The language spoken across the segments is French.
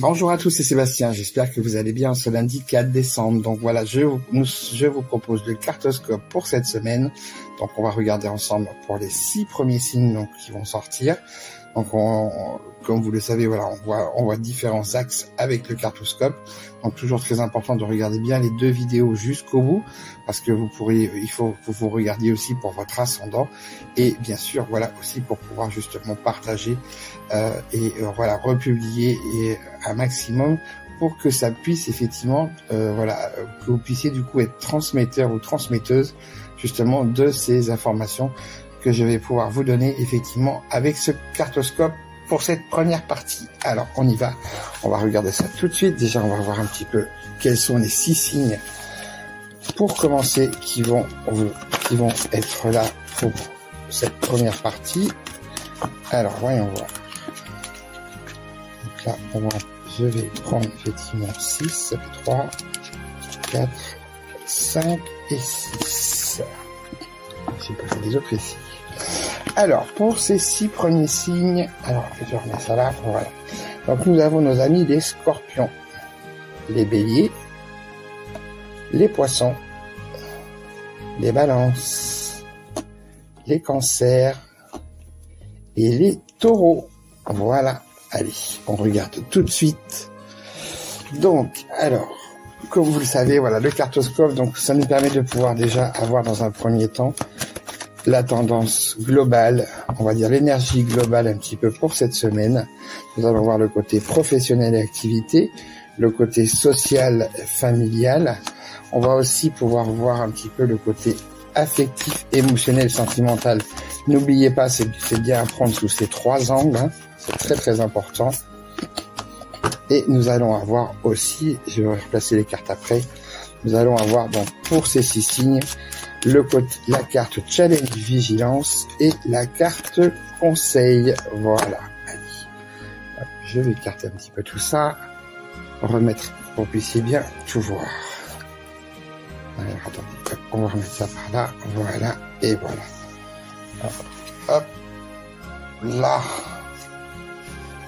Bonjour à tous, c'est Sébastien, j'espère que vous allez bien ce lundi 4 décembre. Donc voilà, je vous propose le cartoscope pour cette semaine. Donc on va regarder ensemble pour les 6 premiers signes donc, qui vont sortir. Donc comme vous le savez, voilà, on voit différents axes avec le cartoscope. Donc toujours très important de regarder bien les 2 vidéos jusqu'au bout, parce que il faut que vous regardiez aussi pour votre ascendant et bien sûr voilà aussi pour pouvoir justement partager voilà republier un maximum pour que ça puisse effectivement voilà que vous puissiez du coup être transmetteur ou transmetteuse justement de ces informations que je vais pouvoir vous donner effectivement avec ce cartoscope pour cette première partie. Alors on y va, on va regarder ça tout de suite. Déjà on va voir un petit peu quels sont les 6 signes pour commencer qui vont être là pour cette première partie. Alors voyons voir. Donc là je vais prendre effectivement 6, ça fait 3, 4, 5 et 6. J'ai pas fait les autres ici. Alors, pour ces 6 premiers signes, alors, je remets ça là, voilà. Donc, nous avons nos amis les scorpions, les béliers, les poissons, les balances, les cancers et les taureaux. Voilà. Allez, on regarde tout de suite. Donc, alors, comme vous le savez, voilà, le cartoscope, donc, ça nous permet de pouvoir déjà avoir dans un premier temps la tendance globale, on va dire l'énergie globale un petit peu pour cette semaine. Nous allons voir le côté professionnel et activité, le côté social, familial. On va aussi pouvoir voir un petit peu le côté affectif, émotionnel, sentimental. N'oubliez pas, c'est bien à prendre sous ces 3 angles, hein. C'est très très important. Et nous allons avoir aussi, je vais replacer les cartes après, nous allons avoir donc pour ces 6 signes, la carte challenge vigilance et la carte conseil. Voilà. Allez. Je vais écarter un petit peu tout ça. Remettre pour que vous puissiez bien tout voir. Alors, attendez, on va remettre ça par là. Voilà. Et voilà. Hop. Là.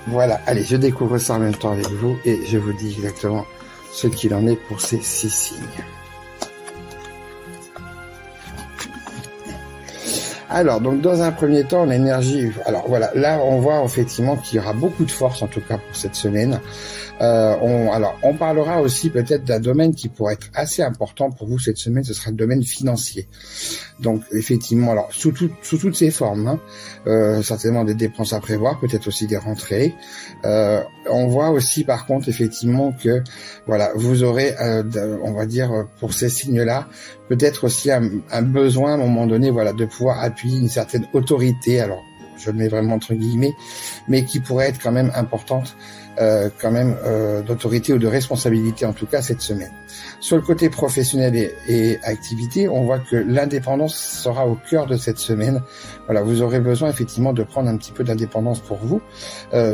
Voilà. Allez, je découvre ça en même temps avec vous et je vous dis exactement ce qu'il en est pour ces 6 signes. Alors, donc dans un premier temps, l'énergie. Alors voilà, là on voit effectivement qu'il y aura beaucoup de force en tout cas pour cette semaine. On parlera aussi peut-être d'un domaine qui pourrait être assez important pour vous cette semaine. Ce sera le domaine financier. Donc effectivement, alors sous toutes ses formes, hein, certainement des dépenses à prévoir, peut-être aussi des rentrées. On voit aussi par contre effectivement que voilà, vous aurez, on va dire pour ces signes-là, peut-être aussi un besoin à un moment donné, voilà, de pouvoir appuyer une certaine autorité. Alors je le mets vraiment entre guillemets, mais qui pourrait être quand même importante. D'autorité ou de responsabilité en tout cas cette semaine. Sur le côté professionnel et activité, on voit que l'indépendance sera au cœur de cette semaine. Voilà, vous aurez besoin effectivement de prendre un petit peu d'indépendance pour vous.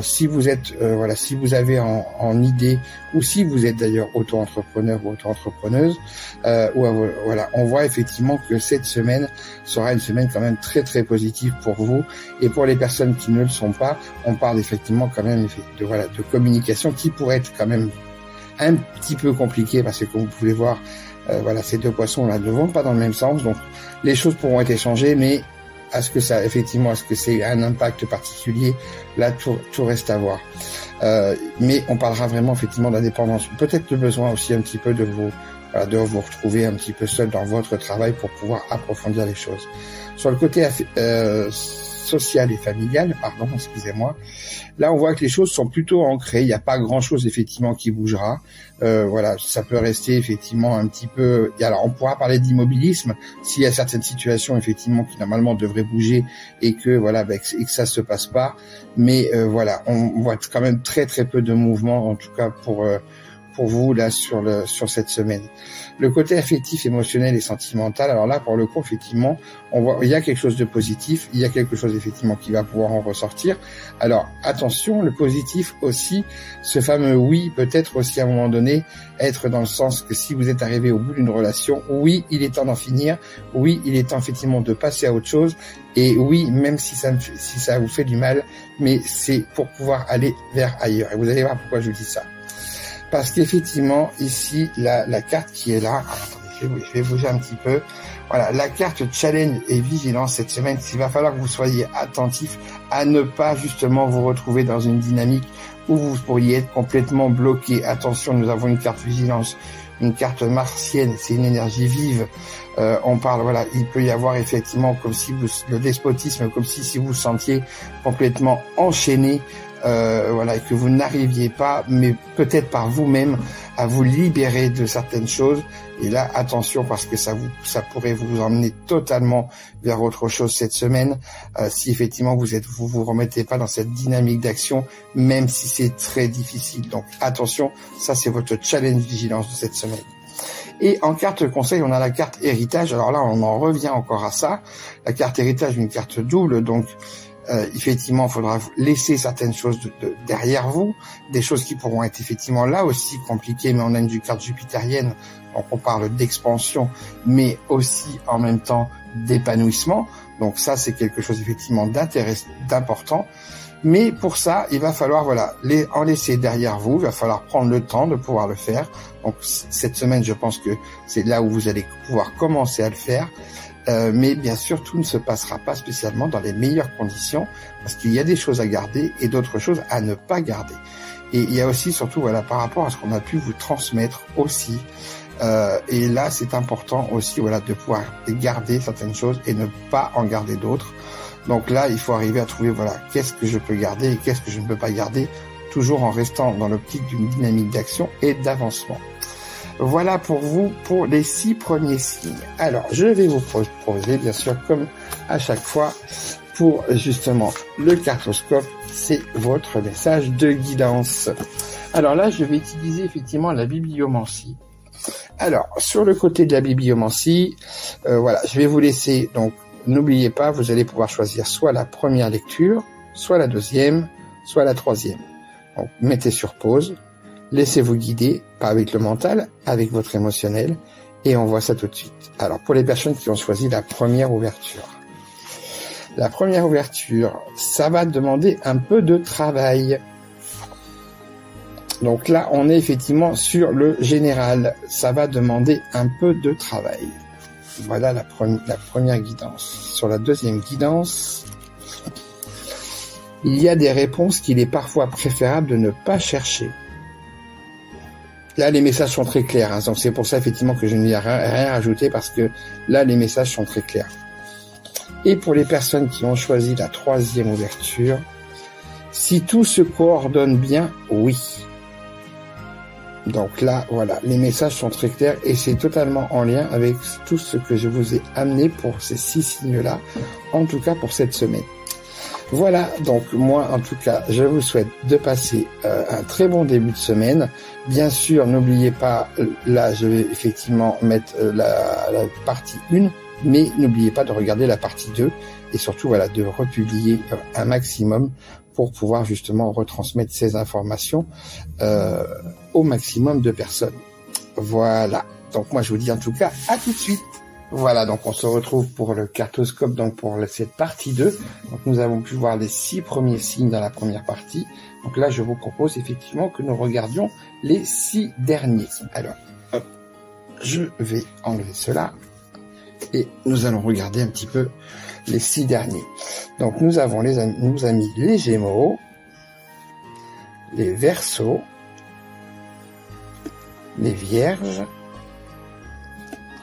Si vous êtes voilà, si vous avez en idée ou si vous êtes d'ailleurs auto-entrepreneur ou auto-entrepreneuse, voilà, on voit effectivement que cette semaine sera une semaine quand même très très positive pour vous et pour les personnes qui ne le sont pas, on parle effectivement quand même de communication qui pourrait être quand même un petit peu compliqué parce que comme vous pouvez voir, voilà, ces 2 poissons là ne vont pas dans le même sens, donc les choses pourront être échangées, mais est-ce que c'est un impact particulier? Là, tout reste à voir. Mais on parlera vraiment effectivement d'indépendance. Peut-être le besoin aussi un petit peu de vous retrouver un petit peu seul dans votre travail pour pouvoir approfondir les choses. Sur le côté social et familial, pardon, excusez-moi. Là, on voit que les choses sont plutôt ancrées. Il n'y a pas grand-chose effectivement qui bougera. Voilà, ça peut rester effectivement un petit peu. Et alors, on pourra parler d'immobilisme s'il y a certaines situations effectivement qui normalement devraient bouger et que voilà, et que ça se passe pas. Mais voilà, on voit quand même très très peu de mouvement, en tout cas pour vous là sur cette semaine. Le côté affectif, émotionnel et sentimental, alors là pour le coup effectivement, on voit il y a quelque chose de positif, il y a quelque chose effectivement qui va pouvoir en ressortir. Alors attention, le positif aussi, ce fameux oui, peut-être aussi à un moment donné être dans le sens que si vous êtes arrivé au bout d'une relation, oui, il est temps d'en finir, oui, il est temps effectivement de passer à autre chose, et oui, même si ça vous fait du mal, mais c'est pour pouvoir aller vers ailleurs. Et vous allez voir pourquoi je vous dis ça. Parce qu'effectivement, ici, la carte qui est là, attendez, je vais bouger un petit peu. Voilà, la carte challenge et vigilance cette semaine, il va falloir que vous soyez attentifs à ne pas justement vous retrouver dans une dynamique où vous pourriez être complètement bloqué. Attention, nous avons une carte vigilance, une carte martienne, c'est une énergie vive. On parle, voilà, il peut y avoir effectivement comme si le despotisme, comme si vous vous sentiez complètement enchaîné, voilà, et que vous n'arriviez pas, mais peut-être par vous-même, à vous libérer de certaines choses. Et là, attention, parce que ça pourrait vous emmener totalement vers autre chose cette semaine, si effectivement vous remettez pas dans cette dynamique d'action, même si c'est très difficile. Donc attention, ça c'est votre challenge vigilance de cette semaine. Et en carte conseil, on a la carte héritage. Alors là, on en revient encore à ça. La carte héritage, une carte double, donc effectivement, il faudra laisser certaines choses derrière vous, des choses qui pourront être effectivement là aussi compliquées, mais on a une carte jupitérienne, donc on parle d'expansion, mais aussi en même temps d'épanouissement. Donc ça, c'est quelque chose effectivement d'important. Mais pour ça, il va falloir en laisser derrière vous, il va falloir prendre le temps de pouvoir le faire. Donc cette semaine, je pense que c'est là où vous allez pouvoir commencer à le faire. Mais bien sûr, tout ne se passera pas spécialement dans les meilleures conditions, parce qu'il y a des choses à garder et d'autres choses à ne pas garder. Et il y a aussi, surtout, par rapport à ce qu'on a pu vous transmettre aussi. Et là, c'est important aussi, de pouvoir garder certaines choses et ne pas en garder d'autres. Donc là, il faut arriver à trouver, qu'est-ce que je peux garder et qu'est-ce que je ne peux pas garder, toujours en restant dans l'optique d'une dynamique d'action et d'avancement. Voilà pour vous, pour les 6 premiers signes. Alors, je vais vous proposer, bien sûr, comme à chaque fois, pour justement le cartoscope, c'est votre message de guidance. Alors là, je vais utiliser effectivement la bibliomancie. Alors, sur le côté de la bibliomancie, je vais vous laisser, donc, n'oubliez pas, vous allez pouvoir choisir soit la première lecture, soit la deuxième, soit la troisième. Donc, mettez sur pause. Laissez-vous guider, pas avec le mental, avec votre émotionnel, et on voit ça tout de suite. Alors, pour les personnes qui ont choisi la première ouverture. La première ouverture, ça va demander un peu de travail. Donc là, on est effectivement sur le général. Ça va demander un peu de travail. Voilà la première guidance. Sur la deuxième guidance, il y a des réponses qu'il est parfois préférable de ne pas chercher. Là, les messages sont très clairs, donc c'est pour ça effectivement que je n'ai rien rajouté, parce que là, les messages sont très clairs. Et pour les personnes qui ont choisi la troisième ouverture, si tout se coordonne bien, oui. Donc là, les messages sont très clairs et c'est totalement en lien avec tout ce que je vous ai amené pour ces 6 signes-là, en tout cas pour cette semaine. Voilà, donc moi en tout cas, je vous souhaite de passer un très bon début de semaine. Bien sûr, n'oubliez pas, là je vais effectivement mettre la partie 1, mais n'oubliez pas de regarder la partie 2 et surtout de republier un maximum pour pouvoir justement retransmettre ces informations au maximum de personnes. Voilà, donc moi je vous dis en tout cas à tout de suite. Voilà, donc on se retrouve pour le cartoscope, donc pour cette partie 2. Donc nous avons pu voir les 6 premiers signes dans la première partie. Donc là, je vous propose effectivement que nous regardions les 6 derniers. Alors, hop, je vais enlever cela et nous allons regarder un petit peu les 6 derniers. Donc nous avons nos amis les Gémeaux, les Verseaux, les Vierges,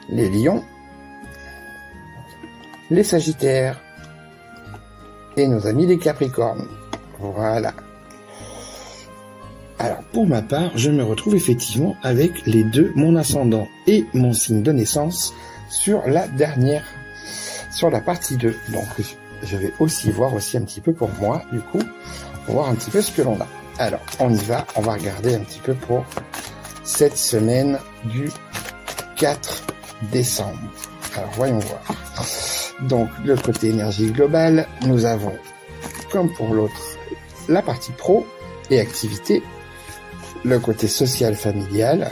les Lions, les Sagittaires et nos amis les Capricornes. Voilà. Alors pour ma part, je me retrouve effectivement avec les deux, mon ascendant et mon signe de naissance, sur la partie 2. Donc je vais aussi voir un petit peu pour moi, du coup, pour voir un petit peu ce que l'on a. Alors on y va, on va regarder un petit peu pour cette semaine du 4 décembre. Alors, voyons voir. Donc, le côté énergie globale, nous avons, comme pour l'autre, la partie pro et activité, le côté social familial.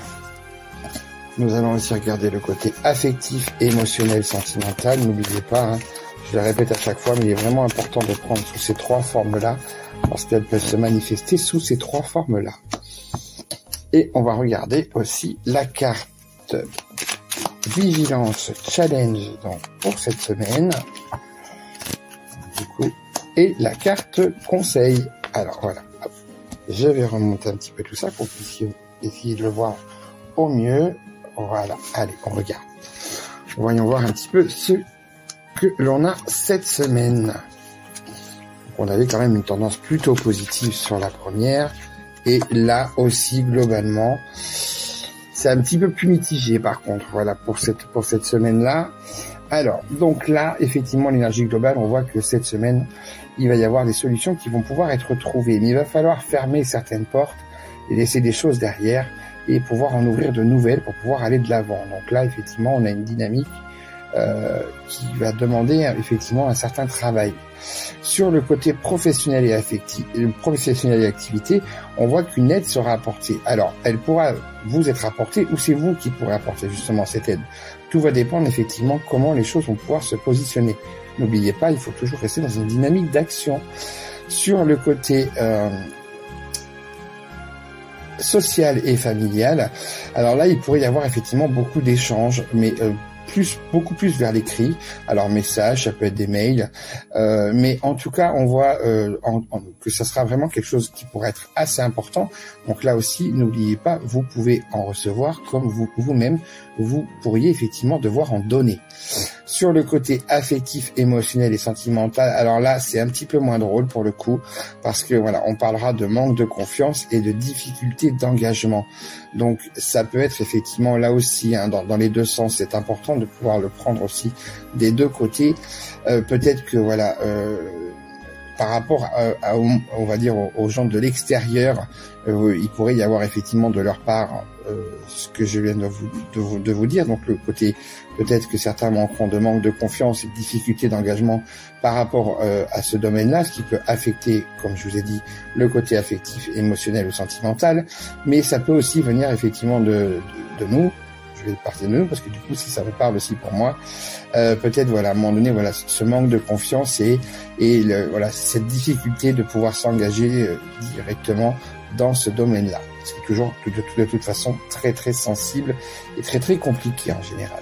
Nous allons aussi regarder le côté affectif, émotionnel, sentimental. N'oubliez pas, hein, je le répète à chaque fois, mais il est vraiment important de prendre sous ces trois formes-là, parce qu'elles peuvent se manifester sous ces trois formes-là. Et on va regarder aussi la carte Vigilance Challenge donc, pour cette semaine. Du coup, et la carte Conseil. Alors voilà, hop. Je vais remonter un petit peu tout ça pour que vous puissiez essayer de le voir au mieux. Voilà, allez, on regarde. Voyons voir un petit peu ce que l'on a cette semaine. On avait quand même une tendance plutôt positive sur la première. Et là aussi, globalement, c'est un petit peu plus mitigé par contre, voilà, pour cette semaine-là. Alors, donc là, effectivement, l'énergie globale, on voit que cette semaine, il va y avoir des solutions qui vont pouvoir être trouvées. Mais il va falloir fermer certaines portes et laisser des choses derrière et pouvoir en ouvrir de nouvelles pour pouvoir aller de l'avant. Donc là, effectivement, on a une dynamique qui va demander effectivement un certain travail. Sur le côté professionnel et affectif, professionnel et activité, on voit qu'une aide sera apportée. Alors, elle pourra vous être apportée ou c'est vous qui pourrez apporter justement cette aide. Tout va dépendre effectivement comment les choses vont pouvoir se positionner. N'oubliez pas, il faut toujours rester dans une dynamique d'action. Sur le côté social et familial, alors là, il pourrait y avoir effectivement beaucoup d'échanges, mais beaucoup plus vers l'écrit. Alors messages, ça peut être des mails, mais en tout cas on voit que ça sera vraiment quelque chose qui pourrait être assez important. Donc là aussi, n'oubliez pas, vous pouvez en recevoir comme vous-même, vous pourriez effectivement devoir en donner. Sur le côté affectif, émotionnel et sentimental, alors là c'est un petit peu moins drôle pour le coup, parce que voilà, on parlera de manque de confiance et de difficulté d'engagement. Donc ça peut être effectivement là aussi, hein, dans les deux sens, c'est important de pouvoir le prendre aussi des deux côtés. Peut-être que voilà, par rapport on va dire aux gens de l'extérieur, il pourrait y avoir effectivement de leur part ce que je viens de vous dire. Donc le côté, peut-être que certains manqueront de manque de confiance et de difficulté d'engagement par rapport à ce domaine-là, ce qui peut affecter, comme je vous ai dit, le côté affectif, émotionnel ou sentimental. Mais ça peut aussi venir effectivement de nous. Je vais partir de nous parce que du coup, si ça me parle aussi pour moi, peut-être voilà, à un moment donné, voilà, ce manque de confiance et voilà, cette difficulté de pouvoir s'engager directement dans ce domaine-là. C'est toujours de toute façon très très sensible et très très compliqué en général.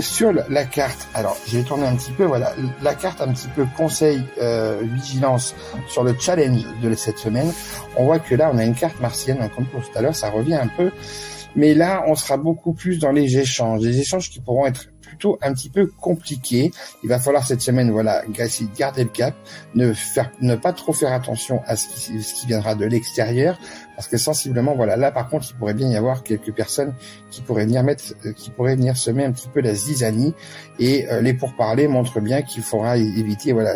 Sur la carte, alors je vais tourner un petit peu, voilà, la carte un petit peu conseil, vigilance sur le challenge de cette semaine. On voit que là on a une carte martienne, hein, comme pour tout à l'heure, ça revient un peu, mais là on sera beaucoup plus dans les échanges qui pourront être plutôt un petit peu compliqués. Il va falloir cette semaine, voilà, garder le cap, ne pas trop faire attention à ce qui viendra de l'extérieur, parce que sensiblement, voilà, là par contre, il pourrait bien y avoir quelques personnes qui pourraient venir semer un petit peu la zizanie, et les pourparlers montrent bien qu'il faudra éviter, voilà,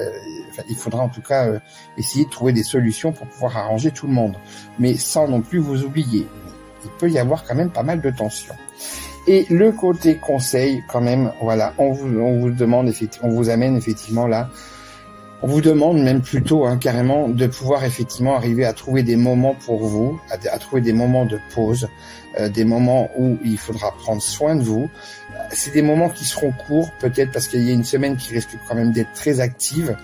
il faudra en tout cas essayer de trouver des solutions pour pouvoir arranger tout le monde, mais sans non plus vous oublier. Il peut y avoir quand même pas mal de tensions. Et le côté conseil, quand même, voilà, on vous demande effectivement, on vous amène effectivement là, on vous demande même plutôt, hein, carrément, de pouvoir effectivement arriver à trouver des moments pour vous, à trouver des moments de pause, des moments où il faudra prendre soin de vous. C'est des moments qui seront courts, peut-être parce qu'il y a une semaine qui risque quand même d'être très active,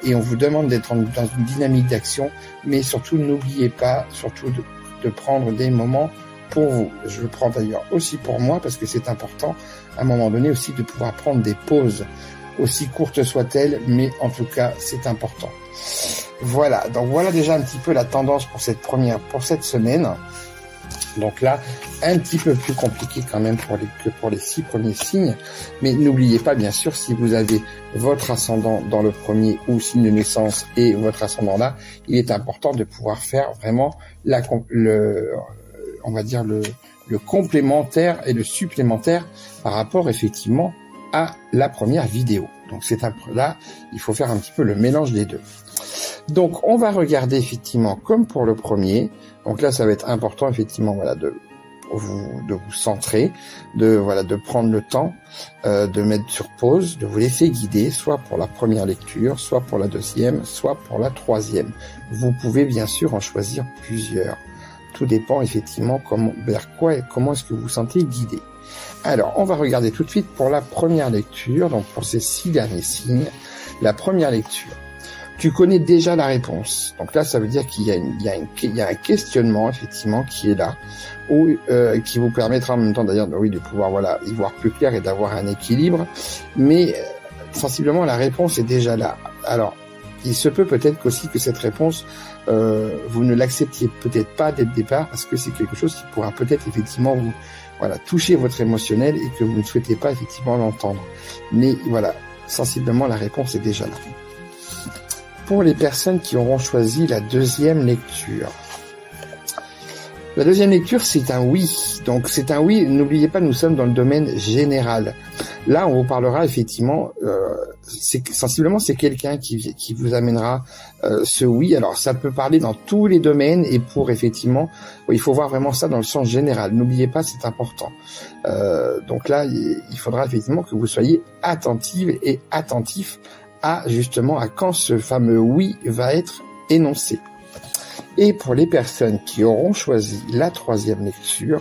et on vous demande d'être dans une dynamique d'action, mais surtout n'oubliez pas, surtout de prendre des moments pour vous. Je le prends d'ailleurs aussi pour moi parce que c'est important à un moment donné aussi de pouvoir prendre des pauses, aussi courtes soient-elles, mais en tout cas c'est important. Voilà, donc voilà déjà un petit peu la tendance pour cette semaine. Donc là, un petit peu plus compliqué quand même que pour les 6 premiers signes, mais n'oubliez pas bien sûr, si vous avez votre ascendant dans le premier ou signe de naissance et votre ascendant là, il est important de pouvoir faire vraiment on va dire le complémentaire et le supplémentaire par rapport effectivement à la première vidéo. Donc là, il faut faire un petit peu le mélange des deux. Donc, on va regarder effectivement comme pour le premier. Donc là, ça va être important effectivement, voilà, de vous centrer, de prendre le temps, de mettre sur pause, de vous laisser guider, soit pour la première lecture, soit pour la deuxième, soit pour la troisième. Vous pouvez bien sûr en choisir plusieurs. Tout dépend effectivement vers quoi et comment est-ce que vous vous sentez guidé. Alors, on va regarder tout de suite pour la première lecture, donc pour ces 6 derniers signes. La première lecture. Tu connais déjà la réponse. Donc là, ça veut dire qu'il y a un questionnement, effectivement, qui est là, qui vous permettra en même temps, d'ailleurs, oui, de pouvoir, voilà, y voir plus clair et d'avoir un équilibre. Mais, sensiblement, la réponse est déjà là. Alors, il se peut peut-être qu'aussi que cette réponse, vous ne l'acceptiez peut-être pas dès le départ, parce que c'est quelque chose qui pourra peut-être, effectivement, vous, voilà, toucher votre émotionnel et que vous ne souhaitez pas, effectivement, l'entendre. Mais, voilà, sensiblement, la réponse est déjà là. Pour les personnes qui auront choisi la deuxième lecture. La deuxième lecture, c'est un oui. Donc, c'est un oui. N'oubliez pas, nous sommes dans le domaine général. Là, on vous parlera effectivement, sensiblement, c'est quelqu'un qui vous amènera ce oui. Alors, ça peut parler dans tous les domaines et pour effectivement, il faut voir vraiment ça dans le sens général. N'oubliez pas, c'est important. Donc là, il faudra effectivement que vous soyez attentive et attentif justement à quand ce fameux oui va être énoncé. Et pour les personnes qui auront choisi la troisième lecture,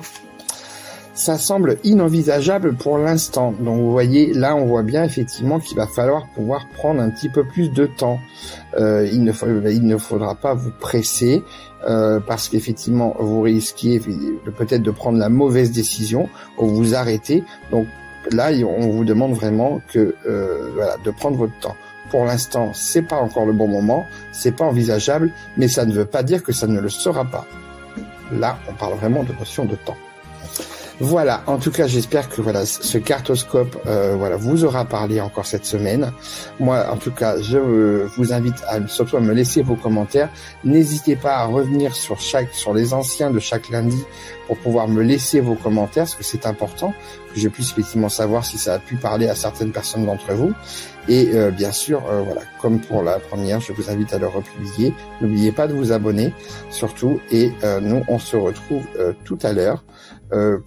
ça semble inenvisageable pour l'instant. Donc vous voyez, là on voit bien effectivement qu'il va falloir pouvoir prendre un petit peu plus de temps. Il ne faudra pas vous presser parce qu'effectivement vous risquez peut-être de prendre la mauvaise décision ou vous arrêter. Donc là on vous demande vraiment de prendre votre temps. Pour l'instant, c'est pas encore le bon moment, c'est pas envisageable, mais ça ne veut pas dire que ça ne le sera pas. Là, on parle vraiment de notion de temps. Voilà, en tout cas, j'espère que voilà ce cartoscope vous aura parlé encore cette semaine. Moi, en tout cas, je vous invite surtout à me laisser vos commentaires. N'hésitez pas à revenir sur les anciens de chaque lundi pour pouvoir me laisser vos commentaires, parce que c'est important que je puisse effectivement savoir si ça a pu parler à certaines personnes d'entre vous. Et bien sûr, comme pour la première, je vous invite à le republier. N'oubliez pas de vous abonner, surtout. Et nous, on se retrouve tout à l'heure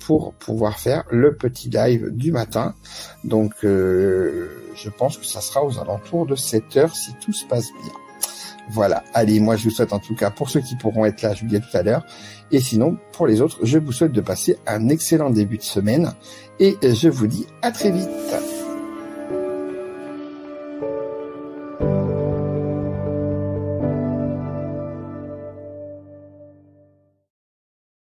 pour pouvoir faire le petit live du matin. Donc, je pense que ça sera aux alentours de 7h si tout se passe bien. Voilà. Allez, moi, je vous souhaite en tout cas, pour ceux qui pourront être là, je vous dis à tout à l'heure. Et sinon, pour les autres, je vous souhaite de passer un excellent début de semaine. Et je vous dis à très vite.